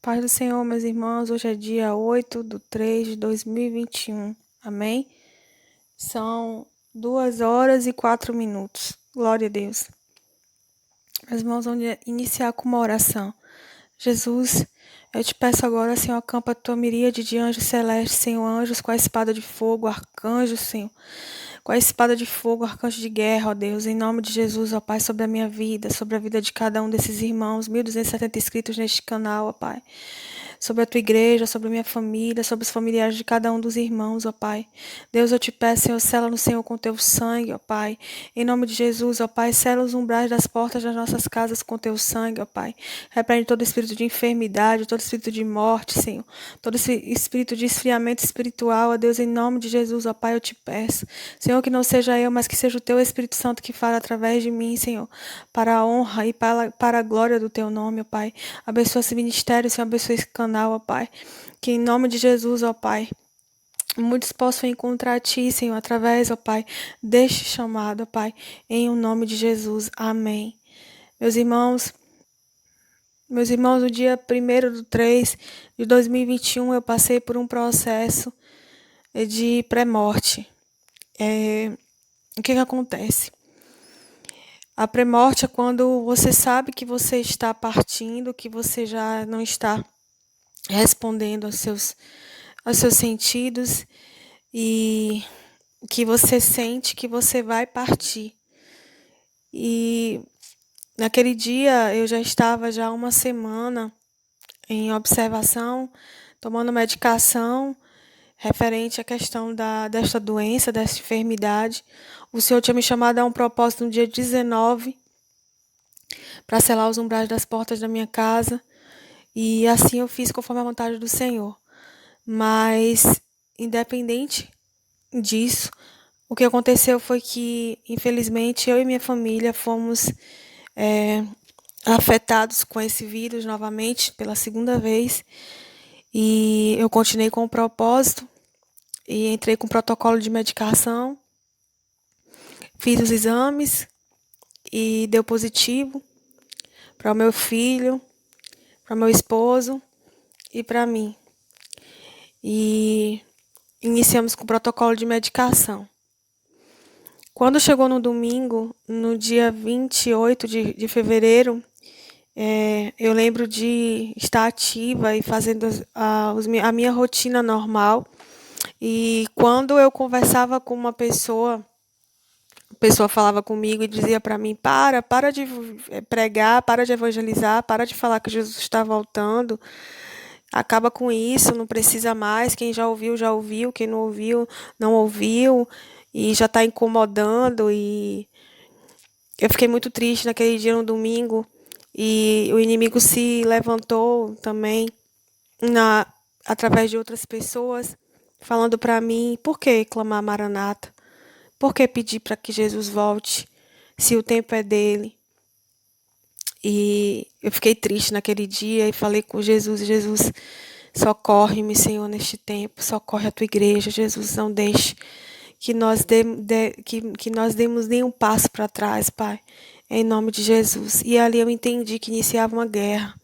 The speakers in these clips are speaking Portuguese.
Paz do Senhor, meus irmãos, hoje é dia 8/3/2021. Amém? São 2 horas e 4 minutos. Glória a Deus. Meus irmãos, vamos iniciar com uma oração. Jesus, eu te peço agora, Senhor, acampa a tua miríade de anjos celestes, Senhor, anjos com a espada de fogo, arcanjos, Senhor, com a espada de fogo, arcanjo de guerra, ó Deus, em nome de Jesus, ó Pai, sobre a minha vida, sobre a vida de cada um desses irmãos, 1.270 inscritos neste canal, ó Pai. Sobre a tua igreja, sobre a minha família, sobre os familiares de cada um dos irmãos, ó Pai. Deus, eu te peço, Senhor, sela no Senhor com teu sangue, ó Pai. Em nome de Jesus, ó Pai, sela os umbrais das portas das nossas casas com teu sangue, ó Pai. Repreende todo espírito de enfermidade, todo espírito de morte, Senhor. Todo esse espírito de esfriamento espiritual, ó Deus, em nome de Jesus, ó Pai, eu te peço. Senhor, que não seja eu, mas que seja o teu Espírito Santo que fale através de mim, Senhor, para a honra e para a glória do teu nome, ó Pai. Abençoa esse ministério, Senhor, abençoa esse canal, ó Pai. Que em nome de Jesus, ó Pai, muitos possam encontrar a Ti, Senhor, através, ó Pai, deste chamado, ó Pai, em o nome de Jesus. Amém. Meus irmãos, no dia 1/3/2021, eu passei por um processo de pré-morte. O que acontece? A pré-morte é quando você sabe que você está partindo, que você já não está respondendo aos seus sentidos e que você sente que você vai partir. E naquele dia eu já estava já uma semana em observação, tomando medicação referente à questão desta doença, desta enfermidade. O Senhor tinha me chamado a um propósito no dia 19 para selar os umbrais das portas da minha casa. E assim eu fiz conforme a vontade do Senhor. Mas, independente disso, o que aconteceu foi que, infelizmente, eu e minha família fomos afetados com esse vírus novamente, pela segunda vez. E eu continuei com o propósito e entrei com o protocolo de medicação. Fiz os exames e deu positivo para o meu filho, para o meu esposo e para mim. E iniciamos com o protocolo de medicação. Quando chegou no domingo, no dia 28 de fevereiro, eu lembro de estar ativa e fazendo a minha rotina normal. E quando eu conversava com uma pessoa, a pessoa falava comigo e dizia para mim: para de pregar, para de evangelizar, para de falar que Jesus está voltando. Acaba com isso, não precisa mais. Quem já ouviu, quem não ouviu, não ouviu. E já está incomodando. E eu fiquei muito triste naquele dia, no domingo. E o inimigo se levantou também através de outras pessoas, falando para mim: por que clamar Maranata? Por que pedir para que Jesus volte, se o tempo é dele? E eu fiquei triste naquele dia e falei com Jesus: Jesus, socorre-me, Senhor, neste tempo, socorre a tua igreja, Jesus, não deixe que nós demos nenhum passo para trás, Pai, em nome de Jesus. E ali eu entendi que iniciava uma guerra.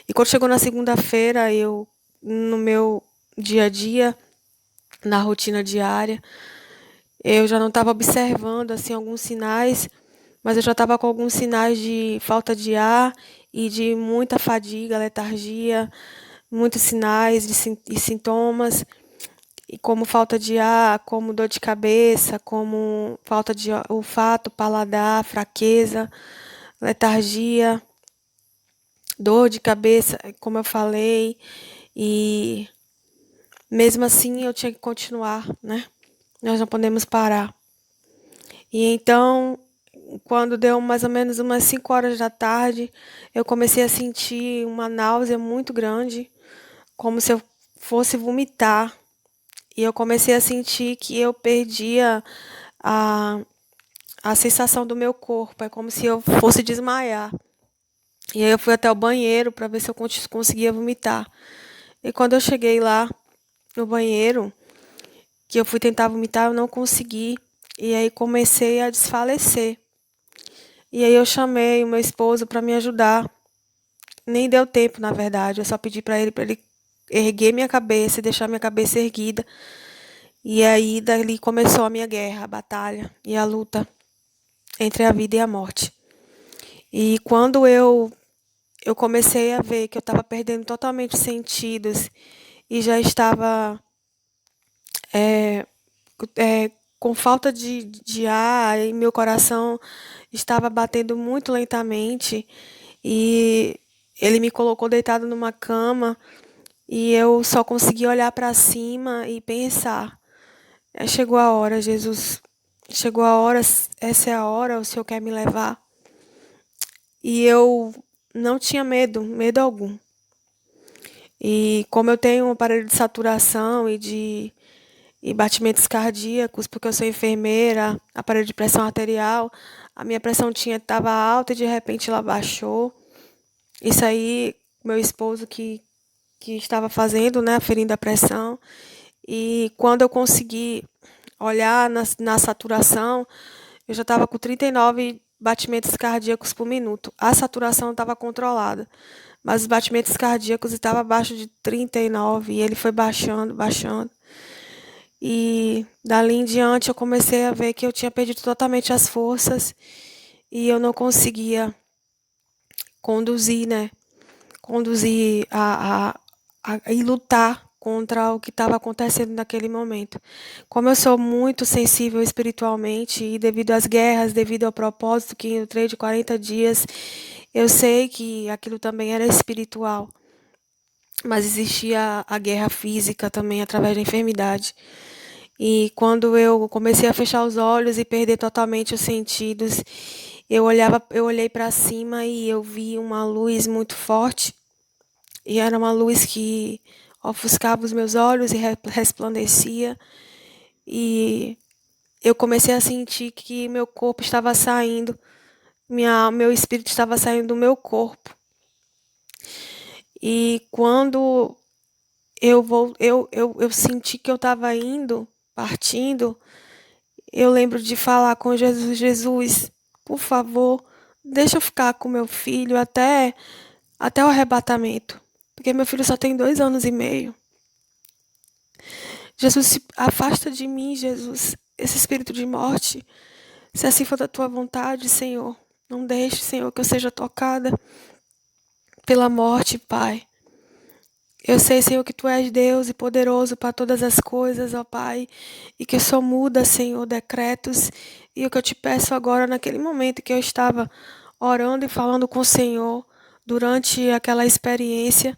E quando chegou na segunda-feira, eu, no meu dia a dia, na rotina diária, eu já não estava observando assim alguns sinais, mas eu já estava com alguns sinais de falta de ar e de muita fadiga, letargia, muitos sinais e sintomas, e como falta de ar, como dor de cabeça, como falta de olfato, paladar, fraqueza, letargia, dor de cabeça, como eu falei, e mesmo assim eu tinha que continuar, né? Nós não podemos parar. E então, quando deu mais ou menos umas 5 horas da tarde, eu comecei a sentir uma náusea muito grande, como se eu fosse vomitar. E eu comecei a sentir que eu perdia a, a sensação do meu corpo. É como se eu fosse desmaiar. E aí eu fui até o banheiro para ver se eu conseguia vomitar. E quando eu cheguei lá no banheiro, que eu fui tentar vomitar, eu não consegui. E aí comecei a desfalecer. E aí eu chamei o meu esposo para me ajudar nem deu tempo, na verdade. Eu só pedi para ele erguer minha cabeça e deixar minha cabeça erguida. E aí, dali começou a minha guerra, a batalha e a luta entre a vida e a morte. E quando eu comecei a ver que eu estava perdendo totalmente os sentidos e já estava é, com falta de ar e meu coração estava batendo muito lentamente e ele me colocou deitado numa cama e eu só consegui olhar para cima e pensar: chegou a hora, Jesus, chegou a hora, essa é a hora, o Senhor quer me levar. E eu não tinha medo algum. E como eu tenho um aparelho de saturação e batimentos cardíacos, porque eu sou enfermeira, aparelho de pressão arterial, a minha pressão estava alta e de repente ela baixou. Isso aí, meu esposo que estava fazendo, né, aferindo a pressão. E quando eu consegui olhar na saturação, eu já estava com 39 batimentos cardíacos por minuto. A saturação estava controlada, mas os batimentos cardíacos estavam abaixo de 39 e ele foi baixando, baixando. E dali em diante eu comecei a ver que eu tinha perdido totalmente as forças e eu não conseguia conduzir, né? Conduzir e lutar contra o que estava acontecendo naquele momento. Como eu sou muito sensível espiritualmente e devido às guerras, devido ao propósito que eu treino de 40 dias, eu sei que aquilo também era espiritual. Mas existia a guerra física também através da enfermidade. E quando eu comecei a fechar os olhos e perder totalmente os sentidos, eu olhei para cima e eu vi uma luz muito forte. E era uma luz que ofuscava os meus olhos e resplandecia. E eu comecei a sentir que meu corpo estava saindo, meu espírito estava saindo do meu corpo. E quando eu senti que eu estava indo, partindo, eu lembro de falar com Jesus: Jesus, por favor, deixa eu ficar com meu filho até o arrebatamento. Porque meu filho só tem 2 anos e meio. Jesus, se afasta de mim, Jesus, esse espírito de morte. Se assim for da tua vontade, Senhor, não deixe, Senhor, que eu seja tocada pela morte, Pai. Eu sei, Senhor, que Tu és Deus e poderoso para todas as coisas, ó Pai, e que só muda, Senhor, decretos. E o que eu te peço agora, naquele momento que eu estava orando e falando com o Senhor, durante aquela experiência,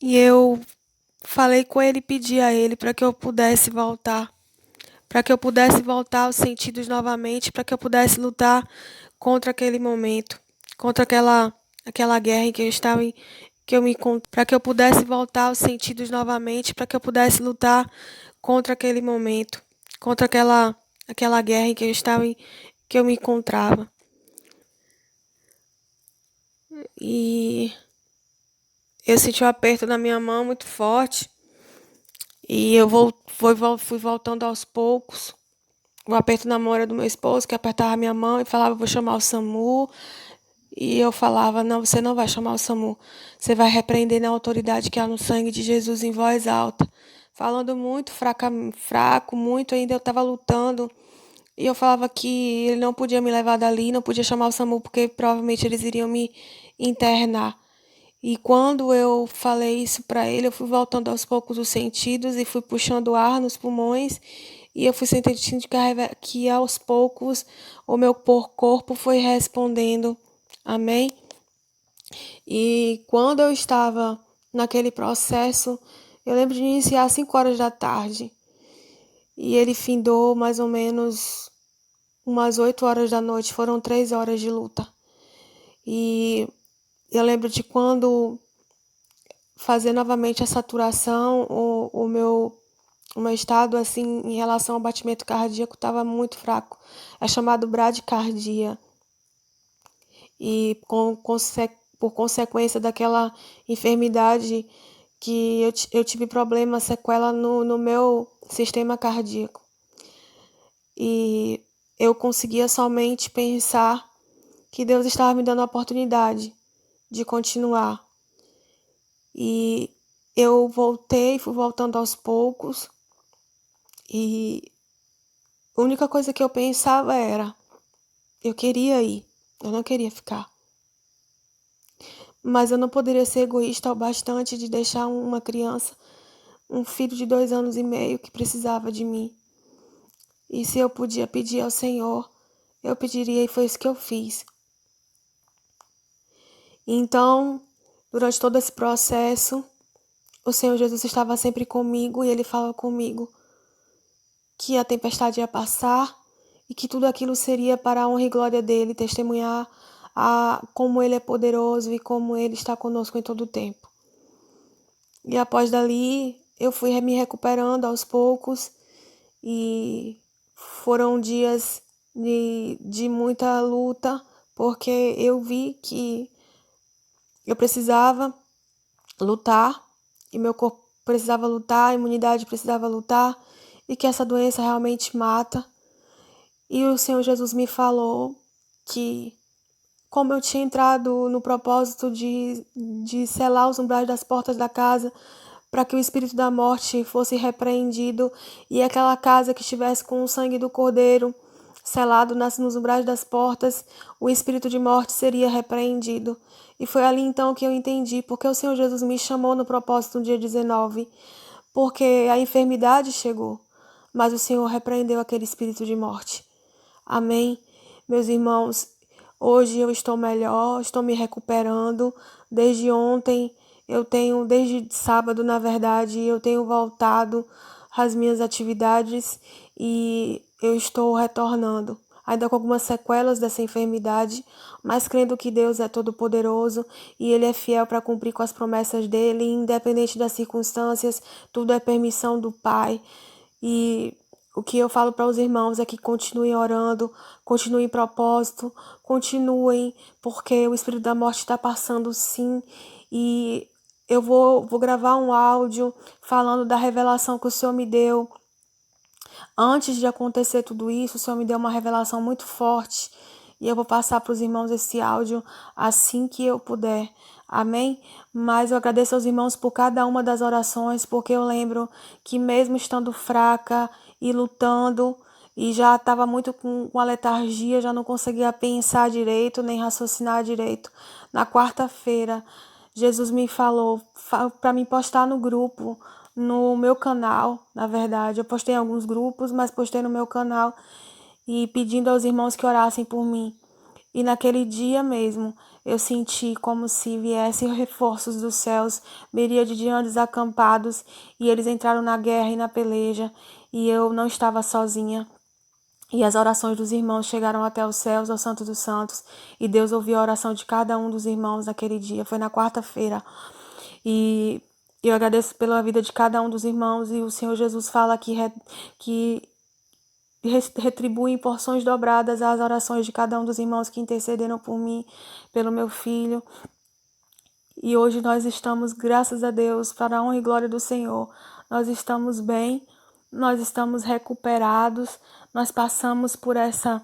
e eu falei com Ele e pedi a Ele para que eu pudesse voltar, para que eu pudesse voltar aos sentidos novamente, para que eu pudesse lutar contra aquele momento, contra aquela guerra em que eu estava que eu me para que eu pudesse voltar aos sentidos novamente, para que eu pudesse lutar contra aquele momento, contra aquela guerra em que eu estava que eu me encontrava. E eu senti um aperto na minha mão muito forte e fui voltando aos poucos. O aperto na mão era do meu esposo, que apertava a minha mão e falava: vou chamar o SAMU. E eu falava: não, você não vai chamar o SAMU. Você vai repreender na autoridade que há no sangue de Jesus em voz alta. Falando muito fraco, muito ainda eu estava lutando. E eu falava que ele não podia me levar dali, não podia chamar o SAMU, porque provavelmente eles iriam me internar. E quando eu falei isso para ele, eu fui voltando aos poucos os sentidos e fui puxando ar nos pulmões. E eu fui sentindo que aos poucos o meu corpo foi respondendo. Amém? E quando eu estava naquele processo, eu lembro de iniciar às 5 horas da tarde. E ele findou mais ou menos umas 8 horas da noite. Foram 3 horas de luta. E eu lembro de quando fazer novamente a saturação, o meu estado assim em relação ao batimento cardíaco estava muito fraco. É chamado bradicardia. E por consequência daquela enfermidade que eu tive problema, sequela no meu sistema cardíaco. E eu conseguia somente pensar que Deus estava me dando a oportunidade de continuar. E eu voltei, fui voltando aos poucos, e a única coisa que eu pensava era, eu queria ir, eu não queria ficar. Mas eu não poderia ser egoísta o bastante de deixar uma criança, um filho de 2 anos e meio que precisava de mim. E se eu podia pedir ao Senhor, eu pediria, e foi isso que eu fiz. Então, durante todo esse processo, o Senhor Jesus estava sempre comigo e Ele fala comigo que a tempestade ia passar e que tudo aquilo seria para a honra e glória dEle, testemunhar como Ele é poderoso e como Ele está conosco em todo o tempo. E após dali, eu fui me recuperando aos poucos e foram dias de muita luta, porque eu vi que eu precisava lutar, e meu corpo precisava lutar, a imunidade precisava lutar, e que essa doença realmente mata. E o Senhor Jesus me falou que, como eu tinha entrado no propósito de selar os umbrais das portas da casa, para que o espírito da morte fosse repreendido, e aquela casa que estivesse com o sangue do Cordeiro selado nos umbrais das portas, o espírito de morte seria repreendido. E foi ali então que eu entendi porque o Senhor Jesus me chamou no propósito no dia 19, porque a enfermidade chegou, mas o Senhor repreendeu aquele espírito de morte. Amém? Meus irmãos, hoje eu estou melhor, estou me recuperando. Desde ontem, desde sábado, na verdade, eu tenho voltado às minhas atividades e eu estou retornando. Ainda com algumas sequelas dessa enfermidade, mas crendo que Deus é todo-poderoso e Ele é fiel para cumprir com as promessas dEle, independente das circunstâncias, tudo é permissão do Pai. E o que eu falo para os irmãos é que continuem orando, continuem em propósito, continuem, porque o espírito da morte está passando sim. E eu vou gravar um áudio falando da revelação que o Senhor me deu. Antes de acontecer tudo isso, o Senhor me deu uma revelação muito forte. E eu vou passar para os irmãos esse áudio assim que eu puder. Amém? Mas eu agradeço aos irmãos por cada uma das orações, porque eu lembro que mesmo estando fraca e lutando, e já estava muito com a letargia, já não conseguia pensar direito, nem raciocinar direito. Na quarta-feira, Jesus me falou para me postar no grupo, no meu canal, na verdade. Eu postei em alguns grupos, mas postei no meu canal e pedindo aos irmãos que orassem por mim. E naquele dia mesmo, eu senti como se viessem reforços dos céus, miríade de anjos acampados, e eles entraram na guerra e na peleja, e eu não estava sozinha. E as orações dos irmãos chegaram até os céus, ao Santo dos Santos, e Deus ouviu a oração de cada um dos irmãos naquele dia. Foi na quarta-feira. E eu agradeço pela vida de cada um dos irmãos, e o Senhor Jesus fala que retribui em porções dobradas as orações de cada um dos irmãos que intercederam por mim, pelo meu filho. E hoje nós estamos, graças a Deus, para a honra e glória do Senhor, nós estamos bem, nós estamos recuperados, nós passamos por essa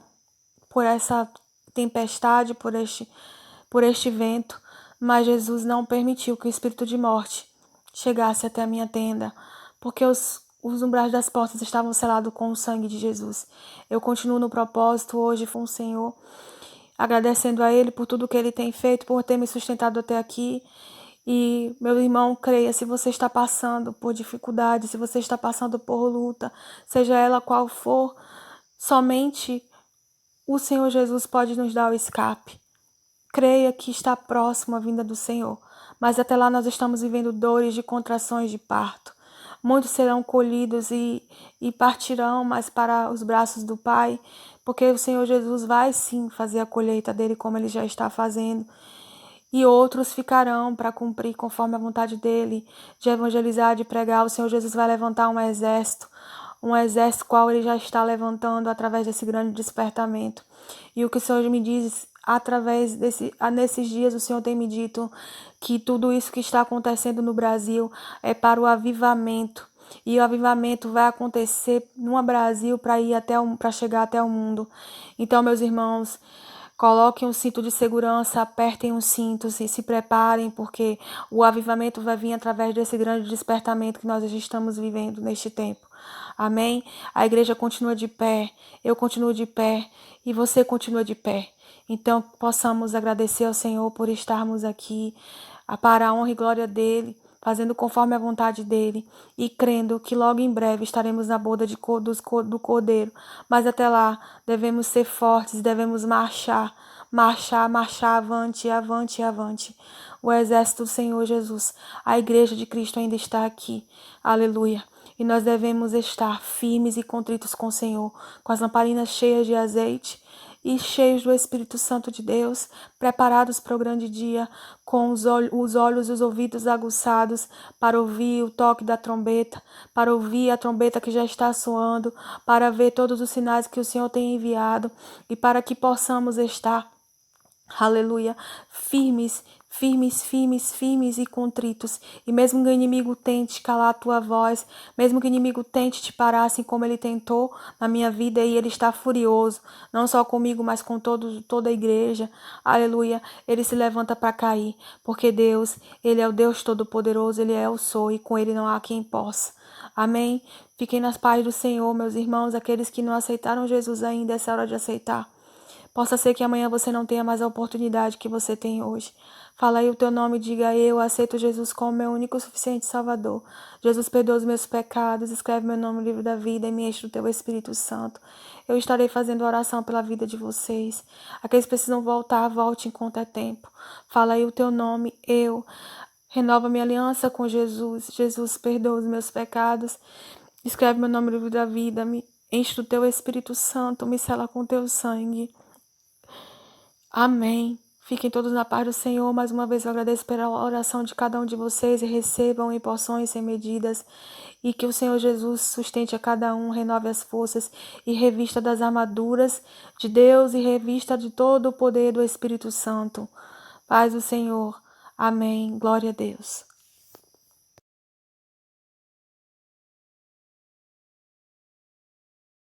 tempestade, por este vento, mas Jesus não permitiu que o espírito de morte chegasse até a minha tenda, porque os umbrais das portas estavam selados com o sangue de Jesus. Eu continuo no propósito hoje com o Senhor, agradecendo a Ele por tudo que Ele tem feito, por ter me sustentado até aqui. E, meu irmão, creia, se você está passando por dificuldade, se você está passando por luta, seja ela qual for, somente o Senhor Jesus pode nos dar o escape. Creia que está próximo a vinda do Senhor, mas até lá nós estamos vivendo dores de contrações de parto. Muitos serão colhidos e partirão, mas para os braços do Pai, porque o Senhor Jesus vai sim fazer a colheita dele como ele já está fazendo. E outros ficarão para cumprir conforme a vontade dele, de evangelizar, de pregar. O Senhor Jesus vai levantar um exército qual ele já está levantando através desse grande despertamento. E o que o Senhor me diz nesses dias, o Senhor tem me dito que tudo isso que está acontecendo no Brasil é para o avivamento. E o avivamento vai acontecer no Brasil para chegar até o mundo. Então, meus irmãos, Coloquem um cinto de segurança, apertem os cintos e se preparem, porque o avivamento vai vir através desse grande despertamento que nós estamos vivendo neste tempo. Amém? A igreja continua de pé, eu continuo de pé e você continua de pé. Então, possamos agradecer ao Senhor por estarmos aqui, para a honra e glória dEle, fazendo conforme a vontade dEle e crendo que logo em breve estaremos na boda do Cordeiro. Mas até lá, devemos ser fortes, devemos marchar, avante, avante, avante. O exército do Senhor Jesus, a igreja de Cristo ainda está aqui. Aleluia. E nós devemos estar firmes e contritos com o Senhor, com as lamparinas cheias de azeite e cheios do Espírito Santo de Deus, preparados para o grande dia, com os olhos e os ouvidos aguçados para ouvir o toque da trombeta, para ouvir a trombeta que já está soando, para ver todos os sinais que o Senhor tem enviado e para que possamos estar, aleluia, firmes e contritos. E mesmo que o inimigo tente calar a tua voz, mesmo que o inimigo tente te parar, assim como ele tentou na minha vida, e ele está furioso, não só comigo, mas com toda a igreja, aleluia, ele se levanta para cair, porque Deus, ele é o Deus Todo-Poderoso, ele é o sou, e com ele não há quem possa. Amém? Fiquem nas paz do Senhor, meus irmãos, aqueles que não aceitaram Jesus ainda, essa é a hora de aceitar. Possa ser que amanhã você não tenha mais a oportunidade que você tem hoje. Fala aí o teu nome e diga: eu aceito Jesus como meu único e suficiente Salvador. Jesus, perdoa os meus pecados, escreve meu nome no livro da vida e me enche do teu Espírito Santo. Eu estarei fazendo oração pela vida de vocês. Aqueles que precisam voltar, volte enquanto é tempo. Fala aí o teu nome, eu. Renova minha aliança com Jesus. Jesus, perdoa os meus pecados. Escreve meu nome no livro da vida, me enche do teu Espírito Santo, me sela com teu sangue. Amém. Fiquem todos na paz do Senhor. Mais uma vez eu agradeço pela oração de cada um de vocês e recebam em porções sem medidas. E que o Senhor Jesus sustente a cada um, renove as forças e revista das armaduras de Deus e revista de todo o poder do Espírito Santo. Paz do Senhor. Amém. Glória a Deus.